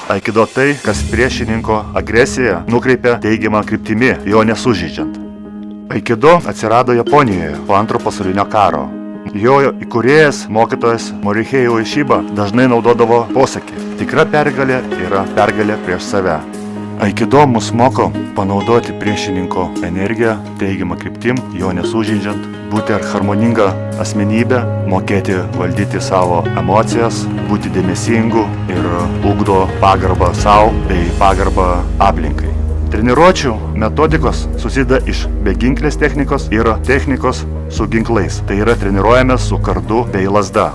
Aikido tai, kas priešininko agresiją nukreipia teigiamą kryptimi, jo nesužeidžiant. Aikido atsirado Japonijoje po Antro pasaulinio karo. Jo įkūrėjas, mokytojas Morihei Ueshiba dažnai naudodavo posakį: tikra pergalė yra pergalė prieš save. Aikido mus moko panaudoti priešininko energiją teigiamą kryptim, jo nesužeidžiant, būti harmoninga asmenybė, mokėti valdyti savo emocijas, būti dėmesingu ir ugdo pagarbą savo bei pagarbą aplinkai. Treniruočių metodikos susideda iš beginklės technikos ir technikos su ginklais. Tai yra treniruojamės su kardu bei lazda.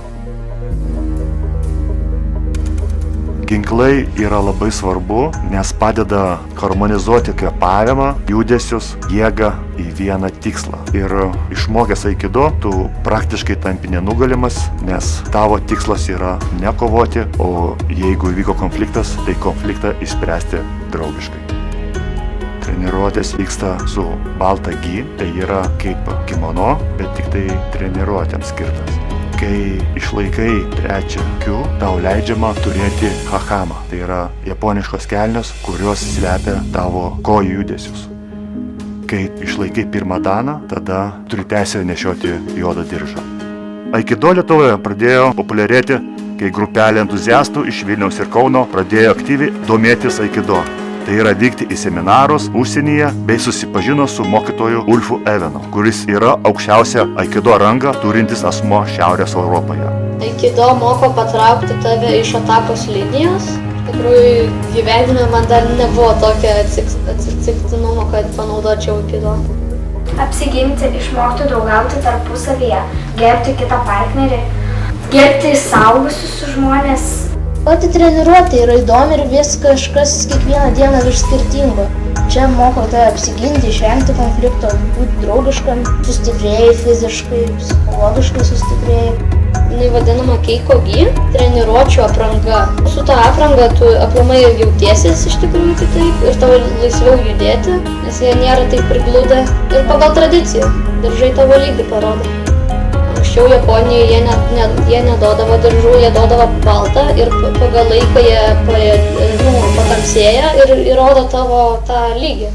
Ginklai yra labai svarbu, nes padeda harmonizuoti kvėpavimą, judesius, jėgą į vieną tikslą. Ir išmokęs aikido, tu praktiškai tampi nenugalimas, nes tavo tikslas yra ne kovoti, o jeigu įvyko konfliktas, tai konfliktą išspręsti draugiškai. Treniruotės vyksta su balta gi, tai yra kaip kimono, bet tik tai treniruotėms skirtas. Kai išlaikai trečią kiu, tau leidžiama turėti hakama. Tai yra japoniškos kelnios, kurios slepia tavo kojų judesius. Kai išlaikai pirmą daną, tada turi teisę nešioti juodą diržą. Aikido Lietuvoje pradėjo populiarėti, kai grupelė entuziastų iš Vilniaus ir Kauno pradėjo aktyviai domėtis aikido. Tai yra vykti į seminarus užsienyje bei susipažino su mokytoju Ulfu Evenu, kuris yra aukščiausią aikido rangą turintis asmuo Šiaurės Europoje. Aikido moko patraukti tave iš atakos linijos. Iš tikrųjų, gyvenime man dar nebuvo tokio atsitiktinumo, kad panaudočiau aikido. Apsiginti, išmokti draugauti tarpusavyje, gerbti kitą partnerį, gerbti suaugusius žmonės. Pati treniruotė yra įdomi ir vis kažkas kiekvieną dieną vis skirtingo. Čia moko tave apsiginti, išvengti konflikto, būti draugiškam, sustiprėjai fiziškai, psichologiškai sustiprėjai. Jinai vadinama keiko gi, treniruočių apranga. Su ta apranga tu aplamai jautiesi iš tikrųjų kitaip ir tavo laisviau judėti, nes jie nėra taip prigludę. Ir pagal tradiciją, diržai tavo lygį parodo. Anksčiau Japonijoje jie nedodavo diržų, jie dodavo baltą ir pagal laiką jie patamsėja ir įrodo tavo tą lygį.